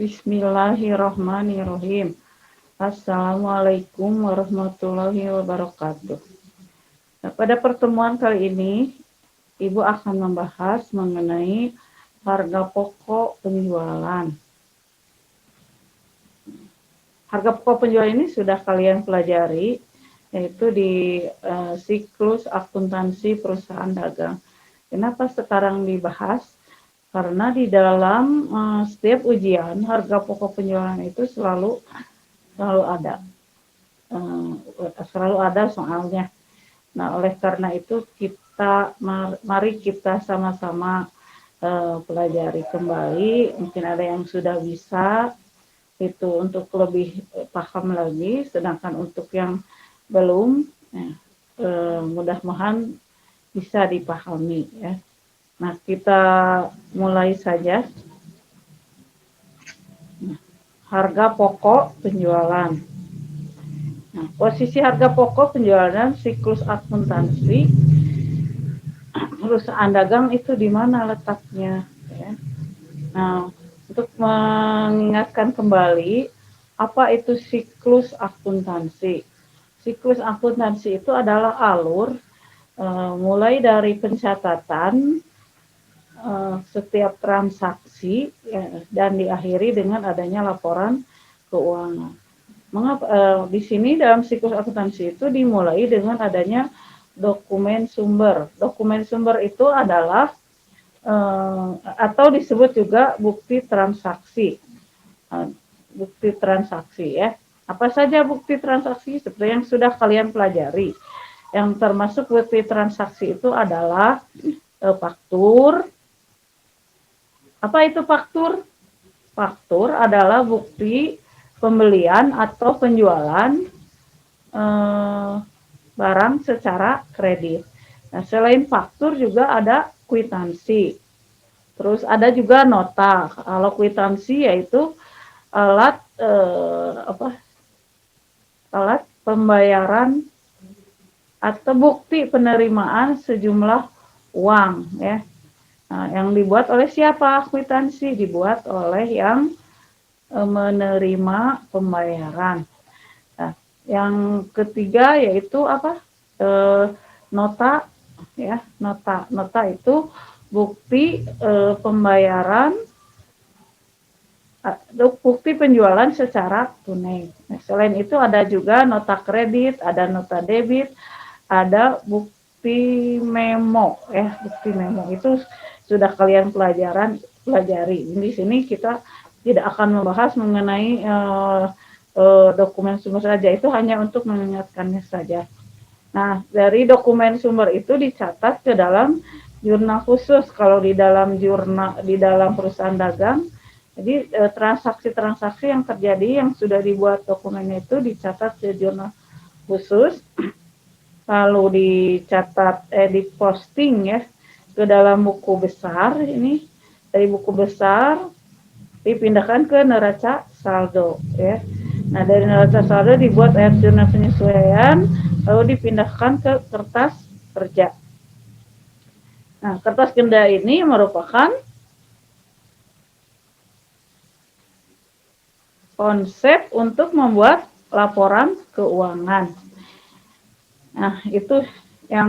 Bismillahirrahmanirrahim. Assalamualaikum warahmatullahi wabarakatuh. Nah, pada pertemuan kali ini, Ibu akan membahas mengenai harga pokok penjualan. Harga pokok penjualan ini sudah kalian pelajari, yaitu di siklus akuntansi perusahaan dagang. Kenapa sekarang dibahas? Karena di dalam setiap ujian harga pokok penjualan itu selalu ada. Selalu ada soalnya. Nah, oleh karena itu mari kita sama-sama pelajari kembali. Mungkin ada yang sudah bisa itu untuk lebih paham lagi, sedangkan untuk yang belum, mudah-mudahan bisa dipahami ya. Nah, kita mulai saja. Harga pokok penjualan. Nah, posisi harga pokok penjualan siklus akuntansi perusahaan dagang itu di mana letaknya? Ya. Nah, untuk mengingatkan kembali, apa itu siklus akuntansi? Siklus akuntansi itu adalah alur mulai dari pencatatan setiap transaksi ya, dan diakhiri dengan adanya laporan keuangan. Mengapa di sini dalam siklus akuntansi itu dimulai dengan adanya dokumen sumber. Dokumen sumber itu adalah atau disebut juga bukti transaksi. Bukti transaksi ya. Apa saja bukti transaksi? Seperti yang sudah kalian pelajari. Yang termasuk bukti transaksi itu adalah faktur. Apa itu faktur? Faktur adalah bukti pembelian atau penjualan barang secara kredit. Nah, selain faktur juga ada kwitansi. Terus ada juga nota. Kalau kwitansi yaitu alat pembayaran atau bukti penerimaan sejumlah uang ya. Nah, yang dibuat oleh siapa? Kwitansi dibuat oleh yang menerima pembayaran. Nah, yang ketiga yaitu apa? Nota ya. Nota itu bukti pembayaran, bukti penjualan secara tunai. Nah, selain itu ada juga nota kredit, ada nota debit, ada bukti memo ya. Bukti memo itu sudah kalian pelajari. Di sini kita tidak akan membahas mengenai dokumen sumber saja, itu hanya untuk mengingatkannya saja. Nah, dari dokumen sumber itu dicatat ke dalam jurnal khusus. Kalau di dalam perusahaan dagang, jadi transaksi-transaksi yang terjadi yang sudah dibuat dokumennya itu dicatat ke jurnal khusus, lalu dicatat diposting ya ke dalam buku besar. Ini dari buku besar dipindahkan ke neraca saldo ya. Nah, dari neraca saldo dibuat jurnal penyesuaian, lalu dipindahkan ke kertas kerja. Nah, kertas kerja ini merupakan konsep untuk membuat laporan keuangan. Nah, itu yang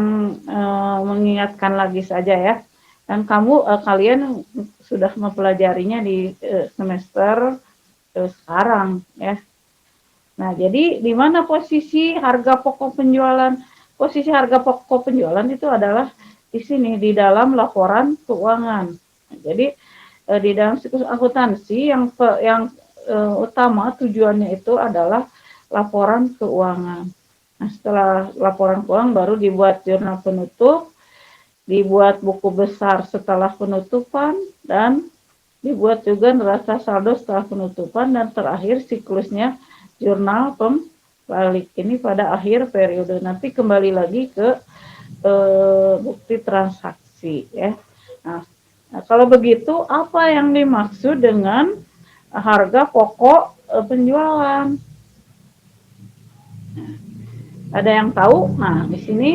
mengingatkan lagi saja ya. Dan kalian sudah mempelajarinya di semester sekarang ya. Nah, jadi di mana posisi harga pokok penjualan? Posisi harga pokok penjualan itu adalah di sini, di dalam laporan keuangan. Nah, jadi di dalam siklus akuntansi yang utama tujuannya itu adalah laporan keuangan. Nah, setelah laporan keuangan baru dibuat jurnal penutup, dibuat buku besar setelah penutupan, dan dibuat juga neraca saldo setelah penutupan, dan terakhir siklusnya jurnal pembalik. Ini pada akhir periode. Nanti kembali lagi ke bukti transaksi ya. Nah, kalau begitu apa yang dimaksud dengan harga pokok penjualan? Nah, ada yang tahu? Nah, di sini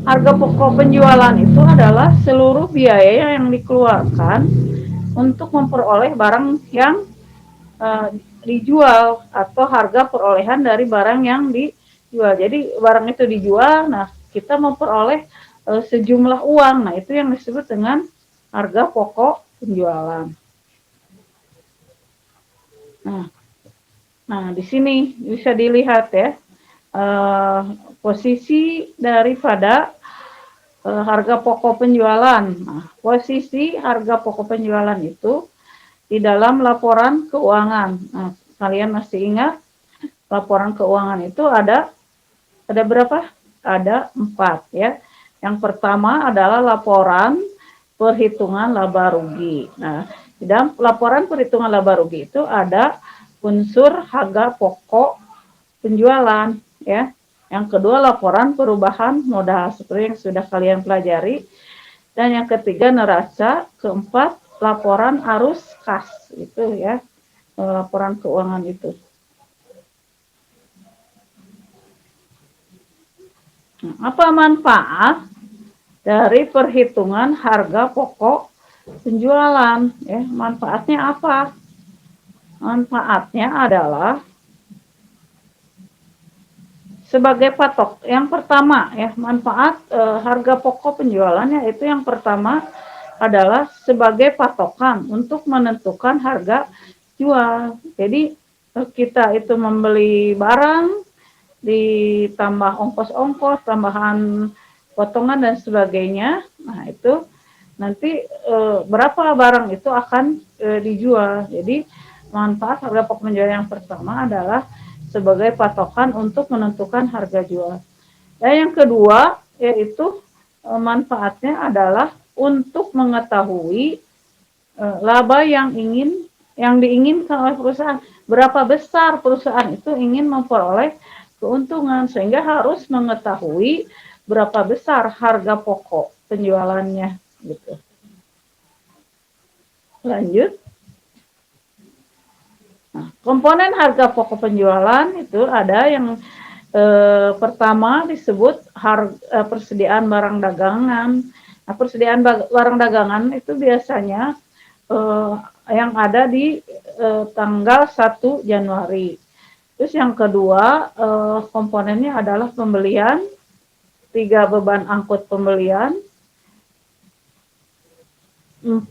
harga pokok penjualan itu adalah seluruh biaya yang dikeluarkan untuk memperoleh barang yang dijual atau harga perolehan dari barang yang dijual. Jadi barang itu dijual, nah kita memperoleh sejumlah uang. Nah, itu yang disebut dengan harga pokok penjualan. Nah, di sini bisa dilihat ya posisi daripada harga pokok penjualan. Nah, posisi harga pokok penjualan itu di dalam laporan keuangan. Nah, kalian masih ingat laporan keuangan itu ada berapa? Ada 4 ya. Yang pertama adalah laporan perhitungan laba rugi. Nah, di dalam laporan perhitungan laba rugi itu ada unsur harga pokok penjualan ya. Yang kedua laporan perubahan modal seperti yang sudah kalian pelajari. Dan yang ketiga neraca, keempat laporan arus kas itu ya, laporan keuangan itu. Apa manfaat dari perhitungan harga pokok penjualan? Ya, manfaatnya apa? Manfaatnya adalah sebagai patok. Yang pertama ya, manfaat harga pokok penjualannya itu yang pertama adalah sebagai patokan untuk menentukan harga jual. Jadi kita itu membeli barang ditambah ongkos-ongkos, tambahan potongan dan sebagainya. Nah, itu nanti berapa barang itu akan dijual. Jadi manfaat harga pokok penjualan yang pertama adalah sebagai patokan untuk menentukan harga jual. Dan yang kedua yaitu manfaatnya adalah untuk mengetahui laba yang diinginkan oleh perusahaan. Berapa besar perusahaan itu ingin memperoleh keuntungan, sehingga harus mengetahui berapa besar harga pokok penjualannya gitu. Lanjut. Nah, komponen harga pokok penjualan itu ada yang pertama disebut persediaan barang dagangan. Nah, persediaan barang dagangan itu biasanya yang ada di tanggal 1 Januari. Terus yang kedua komponennya adalah pembelian, 3 beban angkut pembelian, 4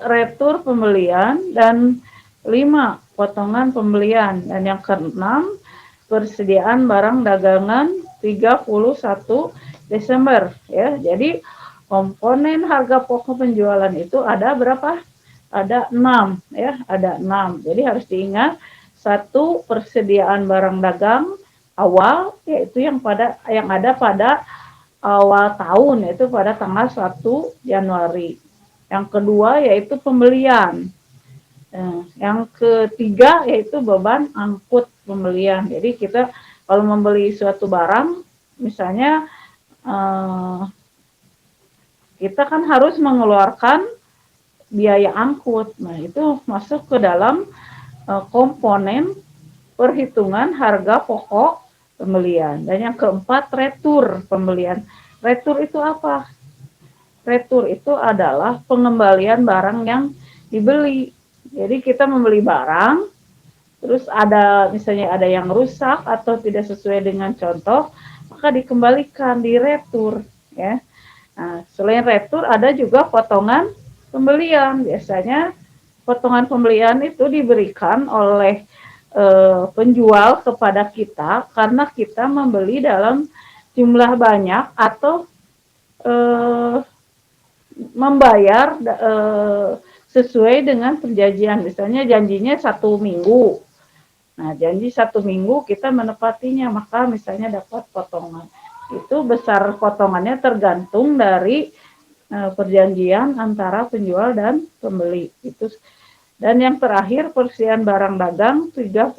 retur pembelian, dan 5 potongan pembelian. Dan yang keenam persediaan barang dagangan 31 Desember ya. Jadi komponen harga pokok penjualan itu ada berapa? Ada 6 ya, ada 6. Jadi harus diingat, 1 persediaan barang dagang awal yaitu yang ada pada awal tahun, yaitu pada tanggal 1 Januari. Yang kedua yaitu pembelian. Yang ketiga yaitu beban angkut pembelian. Jadi kita kalau membeli suatu barang, misalnya kita kan harus mengeluarkan biaya angkut. Nah, itu masuk ke dalam komponen perhitungan harga pokok pembelian. Dan yang keempat retur pembelian. Retur itu apa? Retur itu adalah pengembalian barang yang dibeli. Jadi kita membeli barang, terus misalnya ada yang rusak atau tidak sesuai dengan contoh, maka dikembalikan, diretur ya. Nah, selain retur ada juga potongan pembelian. Biasanya potongan pembelian itu diberikan oleh penjual kepada kita karena kita membeli dalam jumlah banyak atau membayar sesuai dengan perjanjian. Misalnya janjinya 1 minggu. Nah, janji 1 minggu kita menepatinya, maka misalnya dapat potongan. Itu besar potongannya tergantung dari perjanjian antara penjual dan pembeli. Itu. Dan yang terakhir persediaan barang dagang 31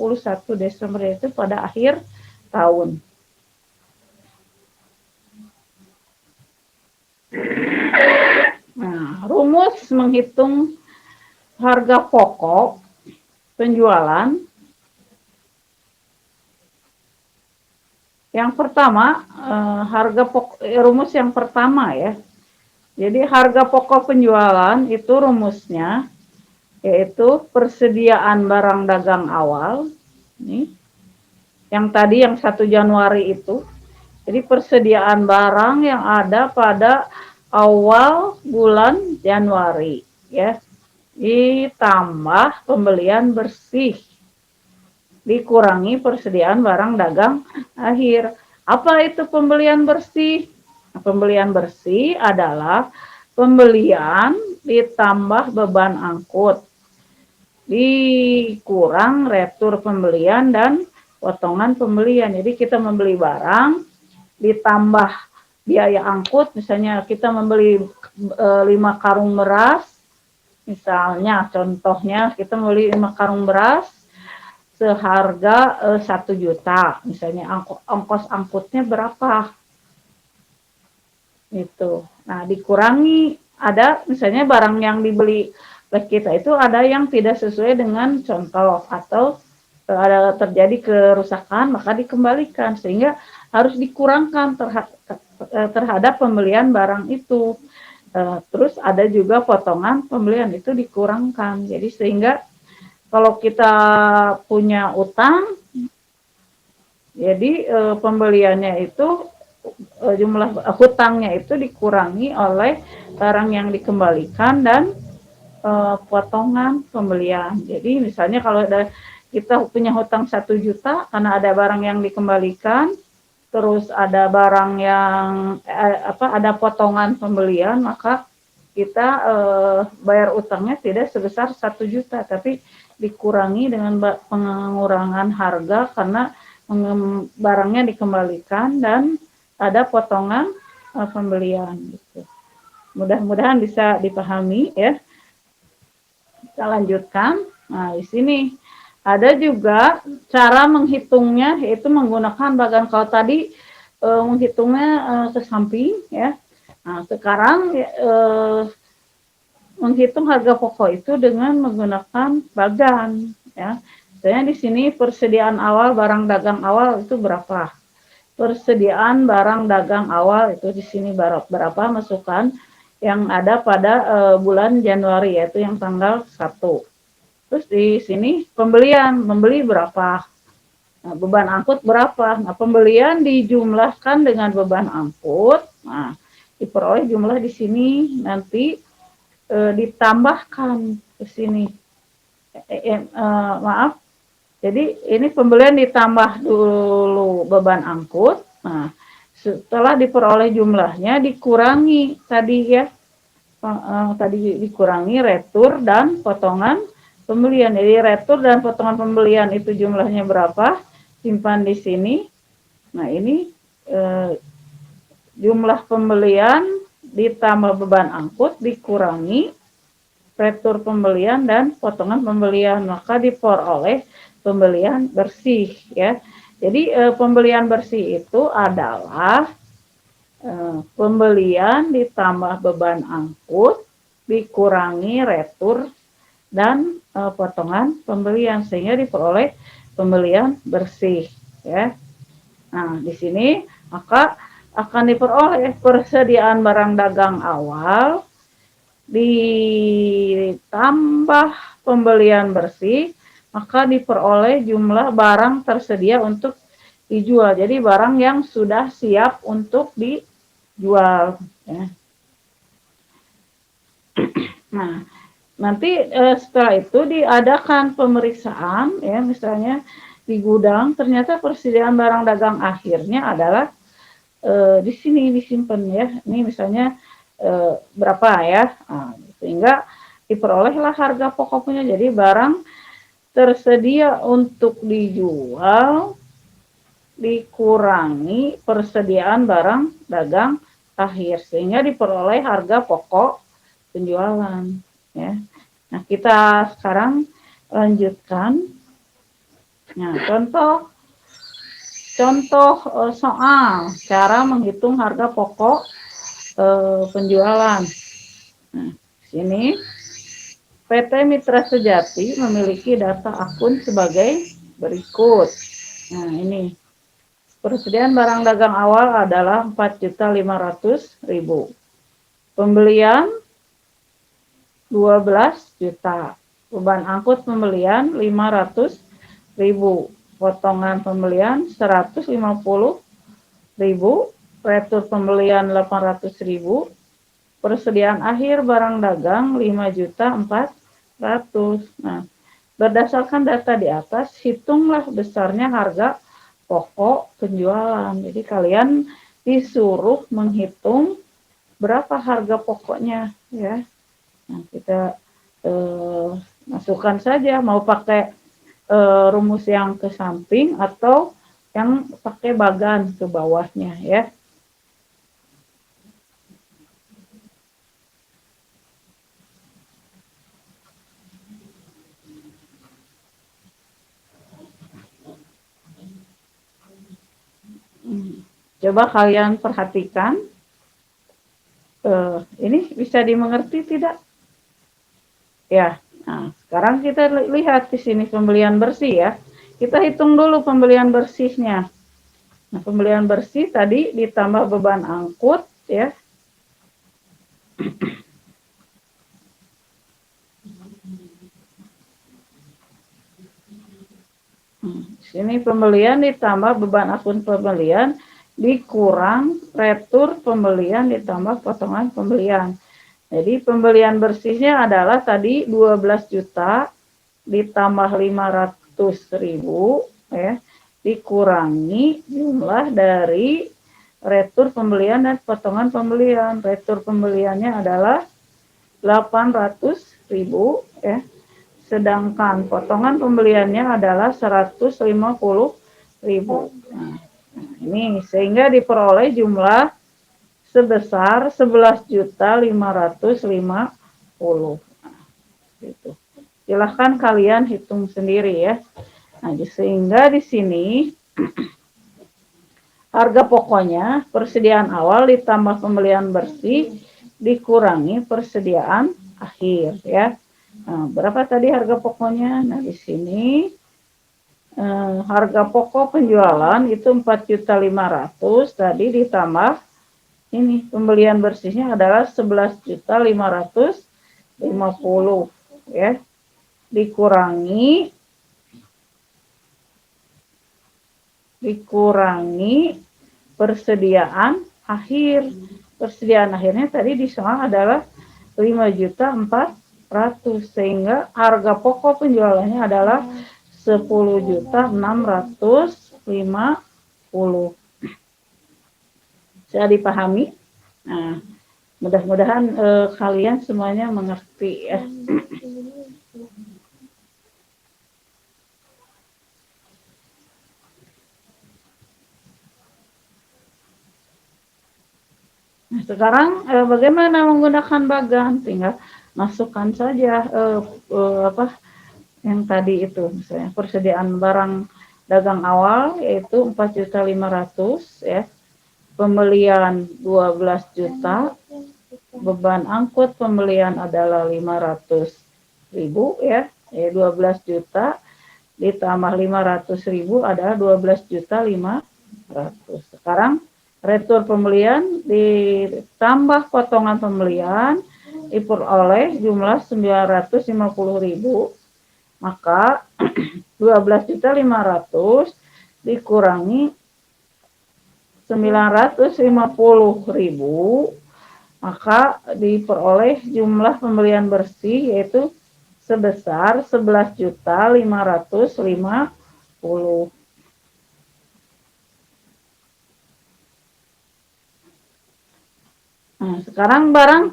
Desember itu pada akhir tahun. Nah, rumus menghitung harga pokok penjualan. Yang pertama, rumus yang pertama ya. Jadi harga pokok penjualan itu rumusnya yaitu persediaan barang dagang awal. Nih, yang tadi yang 1 Januari itu. Jadi persediaan barang yang ada pada awal bulan Januari, ya. Ditambah pembelian bersih, dikurangi persediaan barang dagang akhir. Apa itu pembelian bersih? Nah, pembelian bersih adalah pembelian ditambah beban angkut, dikurang retur pembelian dan potongan pembelian. Jadi kita membeli barang ditambah biaya angkut, misalnya kita membeli 5 karung beras, misalnya contohnya kita membeli 5 karung beras seharga 1 juta, misalnya ongkos angkutnya berapa itu. Nah, dikurangi, ada misalnya barang yang dibeli oleh kita itu ada yang tidak sesuai dengan contoh atau ada terjadi kerusakan, maka dikembalikan, sehingga harus dikurangkan terhadap pembelian barang itu. Terus ada juga potongan pembelian itu dikurangkan. Jadi sehingga kalau kita punya utang, jadi pembeliannya itu jumlah hutangnya itu dikurangi oleh barang yang dikembalikan dan potongan pembelian. Jadi misalnya kalau kita punya hutang 1 juta karena ada barang yang dikembalikan, terus ada barang yang ada potongan pembelian, maka kita bayar utangnya tidak sebesar 1 juta, tapi dikurangi dengan pengurangan harga karena barangnya dikembalikan dan ada potongan pembelian. Gitu. Mudah-mudahan bisa dipahami ya. Kita lanjutkan. Nah, di sini ada juga cara menghitungnya, yaitu menggunakan bagan. Kalau tadi menghitungnya ke samping ya. Nah, sekarang menghitung harga pokok itu dengan menggunakan bagan ya. Misalnya di sini persediaan awal barang dagang awal itu berapa? Persediaan barang dagang awal itu di sini berapa, masukkan yang ada pada bulan Januari, yaitu yang tanggal 1. Terus di sini membeli berapa? Nah, beban angkut berapa? Nah, pembelian dijumlahkan dengan beban angkut. Nah, diperoleh jumlah di sini, nanti ditambahkan ke sini. Maaf. Jadi ini pembelian ditambah dulu beban angkut. Nah, setelah diperoleh jumlahnya dikurangi tadi ya. Tadi dikurangi retur dan potongan pembelian. Jadi retur dan potongan pembelian itu jumlahnya berapa? Simpan di sini. Nah, ini jumlah pembelian ditambah beban angkut dikurangi retur pembelian dan potongan pembelian, maka diperoleh pembelian bersih ya. Jadi pembelian bersih itu adalah pembelian ditambah beban angkut dikurangi retur dan potongan pembelian, sehingga diperoleh pembelian bersih ya. Nah, di sini maka akan diperoleh persediaan barang dagang awal ditambah pembelian bersih, maka diperoleh jumlah barang tersedia untuk dijual. Jadi barang yang sudah siap untuk dijual ya. Nah, nanti setelah itu diadakan pemeriksaan ya, misalnya di gudang ternyata persediaan barang dagang akhirnya adalah di sini disimpan ya. Ini misalnya berapa ya. Nah, sehingga diperolehlah harga pokoknya. Jadi barang tersedia untuk dijual dikurangi persediaan barang dagang akhir, sehingga diperoleh harga pokok penjualan ya. Nah, kita sekarang lanjutkan. Nah, contoh soal cara menghitung harga pokok penjualan. Nah, sini PT Mitra Sejati memiliki data akun sebagai berikut. Nah, ini persediaan barang dagang awal adalah 4.500.000. Pembelian 12 juta. beban angkut pembelian 500.000, potongan pembelian 150.000, retur pembelian 800.000, persediaan akhir barang dagang 5.400.000. Nah, berdasarkan data di atas, hitunglah besarnya harga pokok penjualan. Jadi kalian disuruh menghitung berapa harga pokoknya ya. Nah, kita masukkan saja mau pakai rumus yang ke samping atau yang pakai bagan ke bawahnya ya. Coba kalian perhatikan, ini bisa dimengerti tidak? Ya, nah sekarang kita lihat di sini pembelian bersih ya. Kita hitung dulu pembelian bersihnya. Nah, pembelian bersih tadi ditambah beban angkut ya. Sini pembelian ditambah beban akun pembelian dikurang retur pembelian ditambah potongan pembelian. Jadi pembelian bersihnya adalah tadi 12 juta ditambah 500.000 ya, dikurangi jumlah dari retur pembelian dan potongan pembelian. Retur pembeliannya adalah 800.000 ya. Sedangkan potongan pembeliannya adalah 150.000. Nah, ini sehingga diperoleh jumlah sebesar 11.550.000. Gitu. Silahkan kalian hitung sendiri ya. Nah, sehingga di sini harga pokoknya persediaan awal ditambah pembelian bersih dikurangi persediaan akhir ya. Nah, berapa tadi harga pokoknya? Nah, di sini harga pokok penjualan itu 4.500.000 tadi ditambah ini pembelian bersihnya adalah 11.550.000 ya. Dikurangi persediaan akhir. Persediaan akhirnya tadi di soal adalah 5.400.000 sehingga harga pokok penjualannya adalah 10.650.000. Bisa dipahami? Nah, mudah-mudahan kalian semuanya mengerti ya. Nah, sekarang bagaimana menggunakan bagan? Tinggal masukkan saja apa yang tadi itu, misalnya persediaan barang dagang awal yaitu 4.500.000 ya. Pembelian 12 juta, beban angkut pembelian adalah 500.000 ya, 12 juta ditambah 500.000 adalah 12.500.000. Sekarang retur pembelian ditambah potongan pembelian diperoleh jumlah 950.000, maka 12.500.000 dikurangi 950.000, maka diperoleh jumlah pembelian bersih yaitu sebesar 11.550.000. Nah, sekarang barang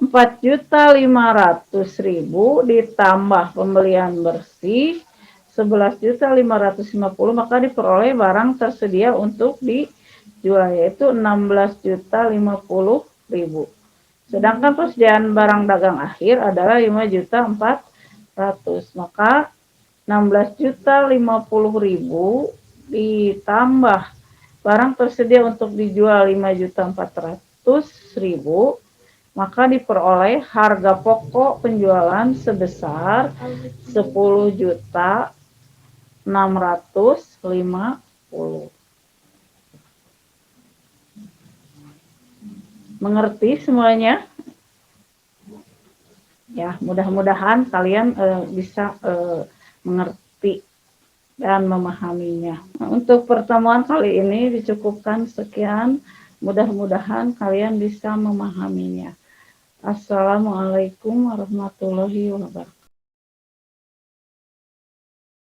4.500.000 ditambah pembelian bersih 11.550.000, maka diperoleh barang tersedia untuk dijual yaitu 16.050.000. Sedangkan persediaan barang dagang akhir adalah 5.400.000, maka 16.050.000 ditambah barang tersedia untuk dijual 5.400.000, maka diperoleh harga pokok penjualan sebesar 10.650.000. Mengerti semuanya? Ya, mudah-mudahan kalian bisa mengerti dan memahaminya. Nah, untuk pertemuan kali ini dicukupkan sekian. Mudah-mudahan kalian bisa memahaminya. Assalamualaikum warahmatullahi wabarakatuh.